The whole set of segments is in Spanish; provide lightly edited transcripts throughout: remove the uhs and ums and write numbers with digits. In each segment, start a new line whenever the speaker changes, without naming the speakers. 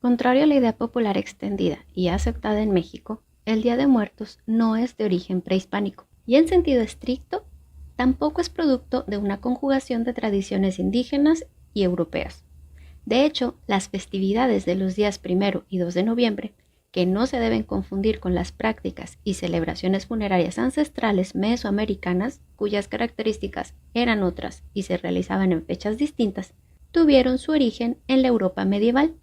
Contrario a la idea popular extendida y aceptada en México, el Día de Muertos no es de origen prehispánico y en sentido estricto tampoco es producto de una conjugación de tradiciones indígenas y europeas. De hecho, las festividades de los días 1 y 2 de noviembre, que no se deben confundir con las prácticas y celebraciones funerarias ancestrales mesoamericanas, cuyas características eran otras y se realizaban en fechas distintas, tuvieron su origen en la Europa medieval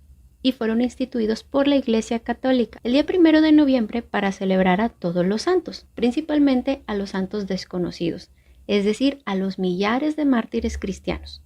y fueron instituidos por la Iglesia Católica el día 1 de noviembre para celebrar a todos los santos, principalmente a los santos desconocidos, es decir, a los millares de mártires cristianos,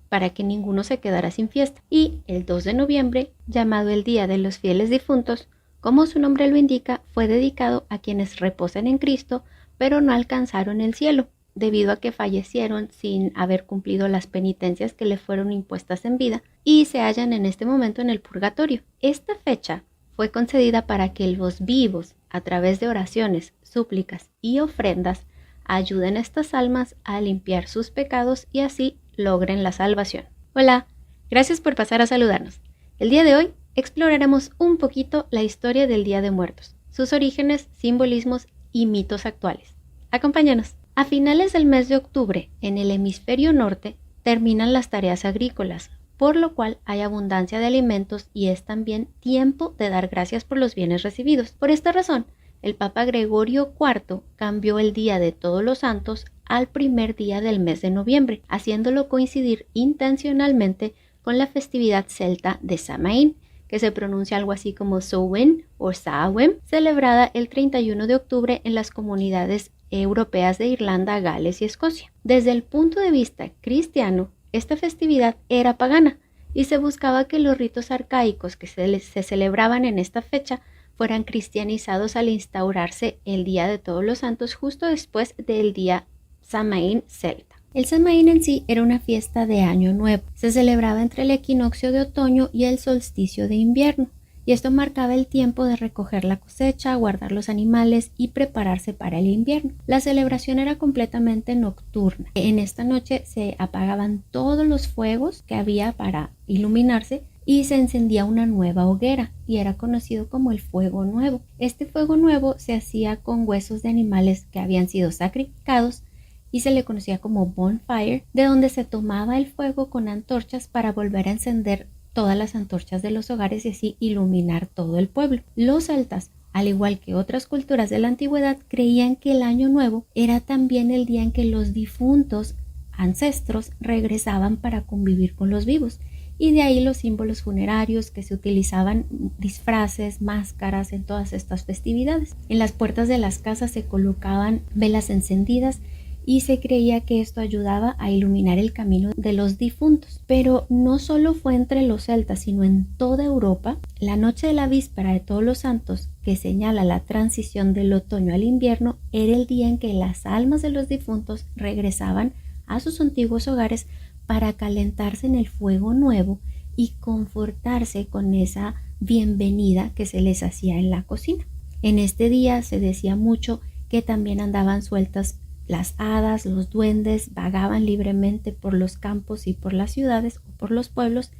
para que ninguno se quedara sin fiesta. Y el 2 de noviembre, llamado el Día de los Fieles Difuntos, como su nombre lo indica, fue dedicado a quienes reposan en Cristo, pero no alcanzaron el cielo, debido a que fallecieron sin haber cumplido las penitencias que le fueron impuestas en vida y se hallan en este momento en el purgatorio. Esta fecha fue concedida para que los vivos, a través de oraciones, súplicas y ofrendas, ayuden a estas almas a limpiar sus pecados y así logren la salvación. Hola, gracias por pasar a saludarnos. El día de hoy exploraremos un poquito la historia del Día de Muertos, sus orígenes, simbolismos y mitos actuales. Acompáñanos. A finales del mes de octubre, en el hemisferio norte, terminan las tareas agrícolas, por lo cual hay abundancia de alimentos y es también tiempo de dar gracias por los bienes recibidos. Por esta razón, el Papa Gregorio IV cambió el Día de Todos los Santos al primer día del mes de noviembre, haciéndolo coincidir intencionalmente con la festividad celta de Samaín, que se pronuncia algo así como Samhain o Samhain, celebrada el 31 de octubre en las comunidades europeas de Irlanda, Gales y Escocia. Desde el punto de vista cristiano, esta festividad era pagana y se buscaba que los ritos arcaicos que se celebraban en esta fecha fueran cristianizados al instaurarse el Día de Todos los Santos justo después del día Samaín celta. El Samaín en sí era una fiesta de Año Nuevo. Se celebraba entre el equinoccio de otoño y el solsticio de invierno, y esto marcaba el tiempo de recoger la cosecha, guardar los animales y prepararse para el invierno. La celebración era completamente nocturna. En esta noche se apagaban todos los fuegos que había para iluminarse y se encendía una nueva hoguera y era conocido como el fuego nuevo. Este fuego nuevo se hacía con huesos de animales que habían sido sacrificados y se le conocía como bonfire, de donde se tomaba el fuego con antorchas para volver a encender todas las antorchas de los hogares y así iluminar todo el pueblo. Los celtas, al igual que otras culturas de la antigüedad, creían que el Año Nuevo era también el día en que los difuntos ancestros regresaban para convivir con los vivos, y de ahí los símbolos funerarios que se utilizaban, disfraces, máscaras en todas estas festividades. En las puertas de las casas se colocaban velas encendidas y se creía que esto ayudaba a iluminar el camino de los difuntos. Pero no solo fue entre los celtas, sino en toda Europa. La noche de la víspera de Todos los Santos, que señala la transición del otoño al invierno, era el día en que las almas de los difuntos regresaban a sus antiguos hogares para calentarse en el fuego nuevo y confortarse con esa bienvenida que se les hacía en la cocina. En este día se decía mucho que también andaban sueltas las hadas, los duendes, vagaban libremente por los campos y por las ciudades o por los pueblos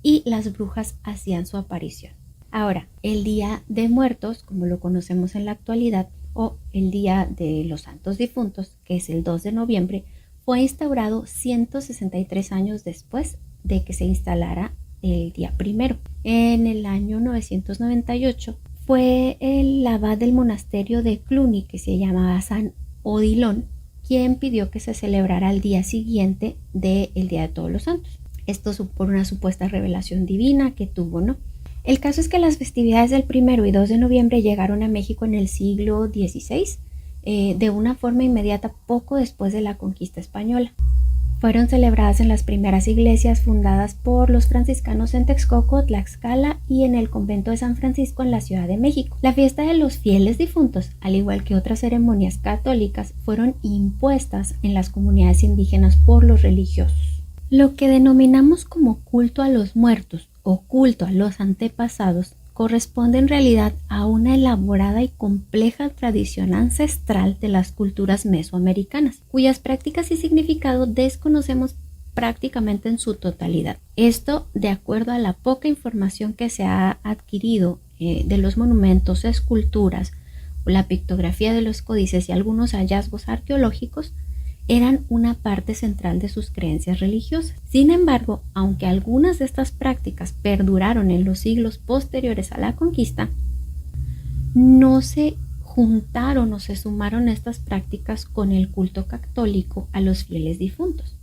y las brujas hacían su aparición. Ahora, el Día de Muertos, como lo conocemos en la actualidad, o el Día de los Santos Difuntos, que es el 2 de noviembre, fue instaurado 163 años después de que se instalara el día primero. En el año 998 fue el abad del monasterio de Cluny, que se llamaba San Odilon, quien pidió que se celebrara al día siguiente del Día de Todos los Santos. Esto por una supuesta revelación divina que tuvo, ¿no? El caso es que las festividades del 1 y 2 de noviembre llegaron a México en el siglo XVI, de una forma inmediata poco después de la conquista española. Fueron celebradas en las primeras iglesias fundadas por los franciscanos en Texcoco, Tlaxcala y en el convento de San Francisco en la Ciudad de México. La fiesta de los fieles difuntos, al igual que otras ceremonias católicas, fueron impuestas en las comunidades indígenas por los religiosos. Lo que denominamos como culto a los muertos o culto a los antepasados corresponde en realidad a una elaborada y compleja tradición ancestral de las culturas mesoamericanas, cuyas prácticas y significado desconocemos prácticamente en su totalidad. Esto de acuerdo a la poca información que se ha adquirido de los monumentos, esculturas, la pictografía de los códices y algunos hallazgos arqueológicos, eran una parte central de sus creencias religiosas. Sin embargo, aunque algunas de estas prácticas perduraron en los siglos posteriores a la conquista, no se juntaron o se sumaron estas prácticas con el culto católico a los fieles difuntos.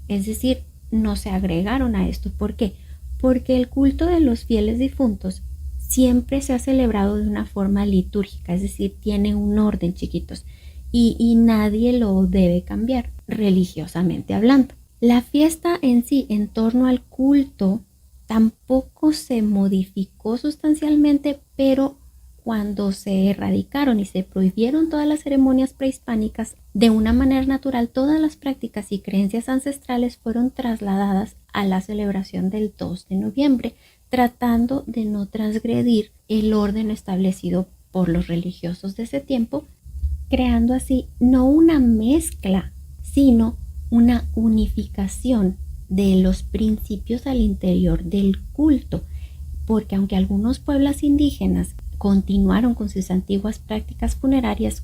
Es decir, no se agregaron a esto. ¿Por qué? Porque el culto de los fieles difuntos siempre se ha celebrado de una forma litúrgica, es decir, tiene un orden, chiquitos, y nadie lo debe cambiar religiosamente hablando. La fiesta en sí, en torno al culto, tampoco se modificó sustancialmente, pero cuando se erradicaron y se prohibieron todas las ceremonias prehispánicas, de una manera natural todas las prácticas y creencias ancestrales fueron trasladadas a la celebración del 2 de noviembre, tratando de no transgredir el orden establecido por los religiosos de ese tiempo, creando así no una mezcla, sino una unificación de los principios al interior del culto, porque aunque algunos pueblos indígenas continuaron con sus antiguas prácticas funerarias,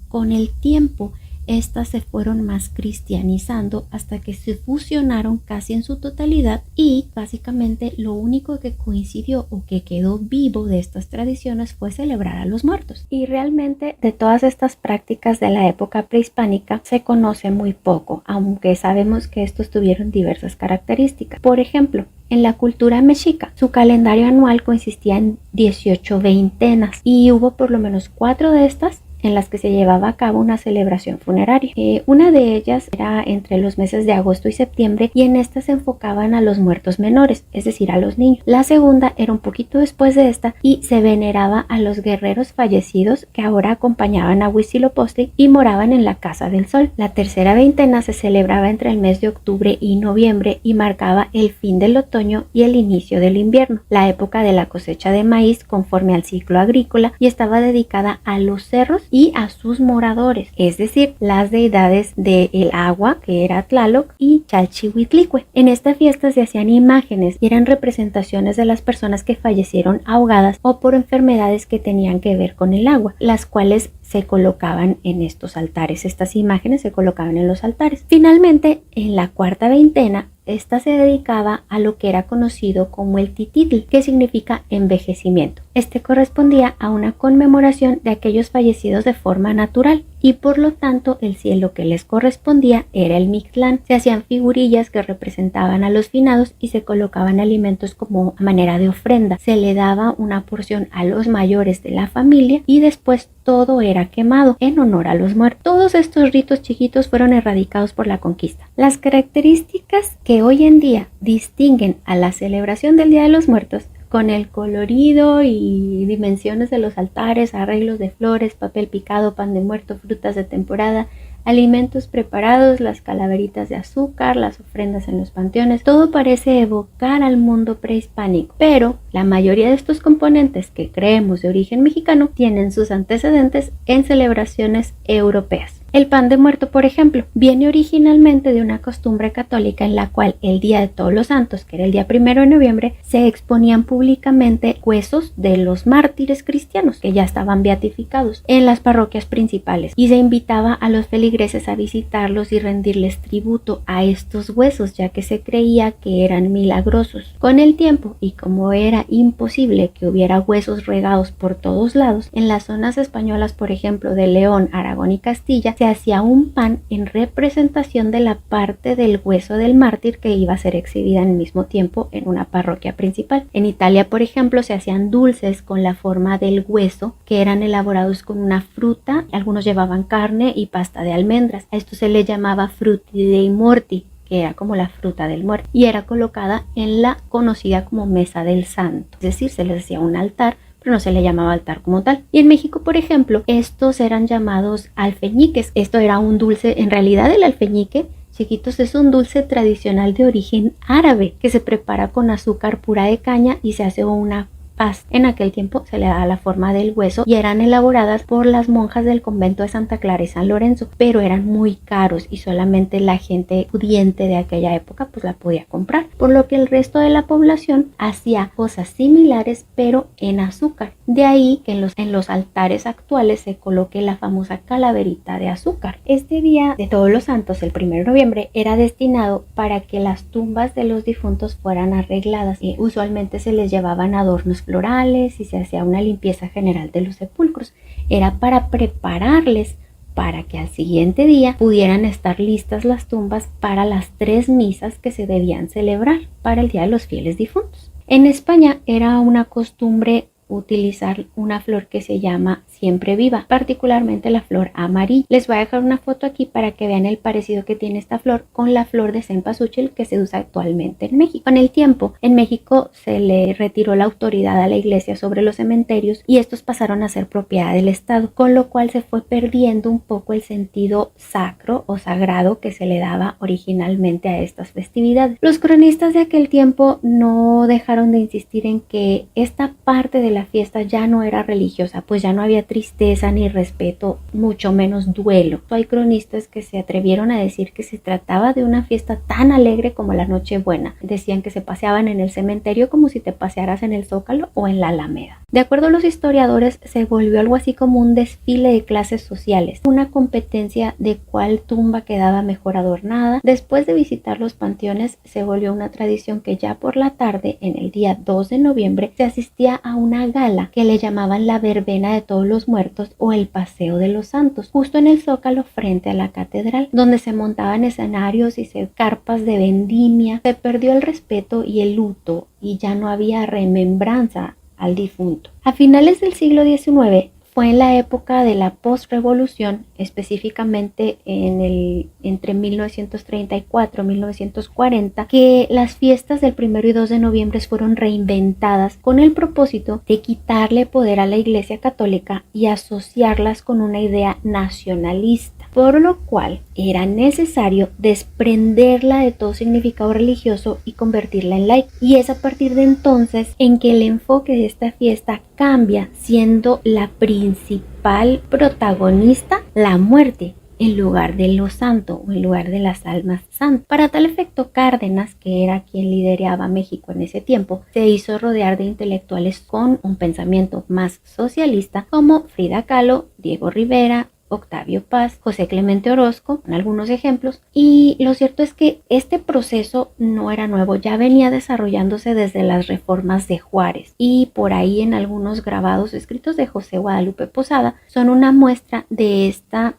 con el tiempo estas se fueron más cristianizando hasta que se fusionaron casi en su totalidad, y básicamente lo único que coincidió o que quedó vivo de estas tradiciones fue celebrar a los muertos. Y realmente de todas estas prácticas de la época prehispánica se conoce muy poco, aunque sabemos que estos tuvieron diversas características. Por ejemplo, en la cultura mexica, su calendario anual consistía en 18 veintenas y hubo por lo menos 4 de estas en las que se llevaba a cabo una celebración funeraria. Una de ellas era entre los meses de agosto y septiembre, y en esta se enfocaban a los muertos menores, es decir, a los niños. La segunda era un poquito después de esta y se veneraba a los guerreros fallecidos que ahora acompañaban a Huitzilopochtli y moraban en la Casa del Sol. La tercera veintena se celebraba entre el mes de octubre y noviembre y marcaba el fin del otoño y el inicio del invierno, la época de la cosecha de maíz conforme al ciclo agrícola, y estaba dedicada a los cerros y a sus moradores, es decir, las deidades del agua, que era Tlaloc, y Chalchihuitlicue. En esta fiesta se hacían imágenes y eran representaciones de las personas que fallecieron ahogadas o por enfermedades que tenían que ver con el agua, las cuales se colocaban en estos altares. Estas imágenes se colocaban en los altares. Finalmente, en la cuarta veintena, esta se dedicaba a lo que era conocido como el tititl, que significa envejecimiento. Este correspondía a una conmemoración de aquellos fallecidos de forma natural, y por lo tanto el cielo que les correspondía era el Mictlán. Se hacían figurillas que representaban a los finados y se colocaban alimentos como manera de ofrenda. Se le daba una porción a los mayores de la familia y después todo era quemado en honor a los muertos. Todos estos ritos chiquitos fueron erradicados por la conquista. Las características que hoy en día distinguen a la celebración del Día de los Muertos, con el colorido y dimensiones de los altares, arreglos de flores, papel picado, pan de muerto, frutas de temporada, alimentos preparados, las calaveritas de azúcar, las ofrendas en los panteones, todo parece evocar al mundo prehispánico, pero la mayoría de estos componentes que creemos de origen mexicano tienen sus antecedentes en celebraciones europeas. El pan de muerto, por ejemplo, viene originalmente de una costumbre católica en la cual el Día de Todos los Santos, que era el día 1 de noviembre, se exponían públicamente huesos de los mártires cristianos que ya estaban beatificados en las parroquias principales, y se invitaba a los feligreses a visitarlos y rendirles tributo a estos huesos, ya que se creía que eran milagrosos. Con el tiempo, y como era imposible que hubiera huesos regados por todos lados, en las zonas españolas, por ejemplo, de León, Aragón y Castilla, se hacía un pan en representación de la parte del hueso del mártir que iba a ser exhibida al mismo tiempo en una parroquia principal. En Italia, por ejemplo, se hacían dulces con la forma del hueso que eran elaborados con una fruta. Algunos llevaban carne y pasta de almendras. A esto se le llamaba frutti dei morti, que era como la fruta del muerto, y era colocada en la conocida como mesa del santo, es decir, se les hacía un altar, pero no se le llamaba altar como tal. Y en México, por ejemplo, estos eran llamados alfeñiques. Esto era un dulce, en realidad el alfeñique, chiquitos, es un dulce tradicional de origen árabe que se prepara con azúcar pura de caña y se hace una pasta. En aquel tiempo se le daba la forma del hueso y eran elaboradas por las monjas del convento de Santa Clara y San Lorenzo, pero eran muy caros y solamente la gente pudiente de aquella época pues la podía comprar, por lo que el resto de la población hacía cosas similares pero en azúcar. De ahí que en los altares actuales se coloque la famosa calaverita de azúcar. Este día de Todos los Santos, el 1 de noviembre, era destinado para que las tumbas de los difuntos fueran arregladas y usualmente se les llevaban adornos florales y se hacía una limpieza general de los sepulcros. Era para prepararles para que al siguiente día pudieran estar listas las tumbas para las 3 misas que se debían celebrar para el Día de los Fieles Difuntos. En España era una costumbre utilizar una flor que se llama siempre viva, particularmente la flor amarilla. Les voy a dejar una foto aquí para que vean el parecido que tiene esta flor con la flor de cempasúchil que se usa actualmente en México. Con el tiempo, en México se le retiró la autoridad a la iglesia sobre los cementerios y estos pasaron a ser propiedad del Estado, con lo cual se fue perdiendo un poco el sentido sacro o sagrado que se le daba originalmente a estas festividades. Los cronistas de aquel tiempo no dejaron de insistir en que esta parte de la fiesta ya no era religiosa, pues ya no había tristeza ni respeto, mucho menos duelo. Hay cronistas que se atrevieron a decir que se trataba de una fiesta tan alegre como la Nochebuena. Decían que se paseaban en el cementerio como si te pasearas en el Zócalo o en la Alameda. De acuerdo a los historiadores, se volvió algo así como un desfile de clases sociales, una competencia de cuál tumba quedaba mejor adornada. Después de visitar los panteones, se volvió una tradición que ya por la tarde, en el día 2 de noviembre, se asistía a una gala que le llamaban la verbena de todos los muertos o el paseo de los santos, justo en el Zócalo frente a la catedral, donde se montaban escenarios y carpas de vendimia. Se perdió el respeto y el luto y ya no había remembranza al difunto. A finales del siglo XIX fue en la época de la postrevolución, específicamente entre 1934 y 1940, que las fiestas del 1 y 2 de noviembre fueron reinventadas con el propósito de quitarle poder a la Iglesia Católica y asociarlas con una idea nacionalista, por lo cual era necesario desprenderla de todo significado religioso y convertirla en laica. Y es a partir de entonces en que el enfoque de esta fiesta cambia, siendo la principal protagonista la muerte en lugar de lo santo o en lugar de las almas santas. Para tal efecto, Cárdenas, que era quien lideraba México en ese tiempo, se hizo rodear de intelectuales con un pensamiento más socialista como Frida Kahlo, Diego Rivera, Octavio Paz, José Clemente Orozco, con algunos ejemplos. Y lo cierto es que este proceso no era nuevo, ya venía desarrollándose desde las reformas de Juárez, y por ahí en algunos grabados escritos de José Guadalupe Posada son una muestra de esta,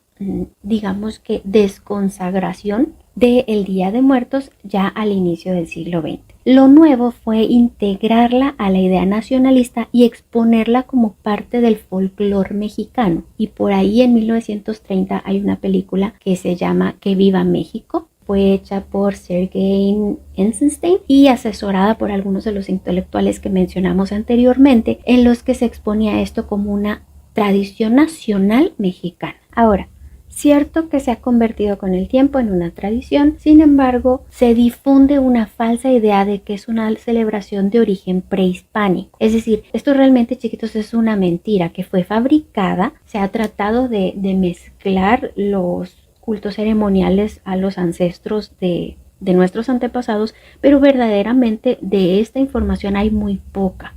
digamos que, desconsagración del Día de Muertos ya al inicio del siglo XX. Lo nuevo fue integrarla a la idea nacionalista y exponerla como parte del folclore mexicano. Y por ahí en 1930 hay una película que se llama Que Viva México. Fue hecha por Sergei Eisenstein y asesorada por algunos de los intelectuales que mencionamos anteriormente, en los que se exponía esto como una tradición nacional mexicana. Ahora, cierto que se ha convertido con el tiempo en una tradición, sin embargo, se difunde una falsa idea de que es una celebración de origen prehispánico. Es decir, esto realmente, chiquitos, es una mentira que fue fabricada. Se ha tratado de mezclar los cultos ceremoniales a los ancestros de nuestros antepasados, pero verdaderamente de esta información hay muy poca.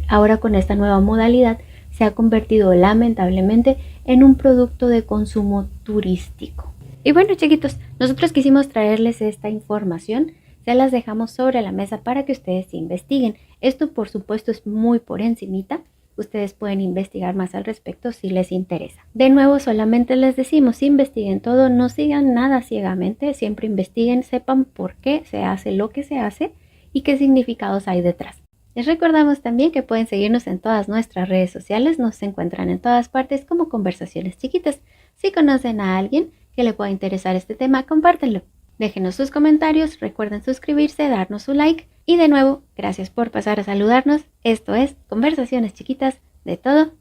Ahora, con esta nueva modalidad, se ha convertido lamentablemente en un producto de consumo turístico. Y bueno, chiquitos, nosotros quisimos traerles esta información, se las dejamos sobre la mesa para que ustedes investiguen. Esto, por supuesto, es muy por encimita. Ustedes pueden investigar más al respecto si les interesa. De nuevo, solamente les decimos, investiguen todo, no sigan nada ciegamente, siempre investiguen, sepan por qué se hace lo que se hace y qué significados hay detrás. Les recordamos también que pueden seguirnos en todas nuestras redes sociales, nos encuentran en todas partes como Conversaciones Chiquitas. Si conocen a alguien que le pueda interesar este tema, compártanlo. Déjenos sus comentarios, recuerden suscribirse, darnos su like y de nuevo, gracias por pasar a saludarnos. Esto es Conversaciones Chiquitas, de todo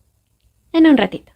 en un ratito.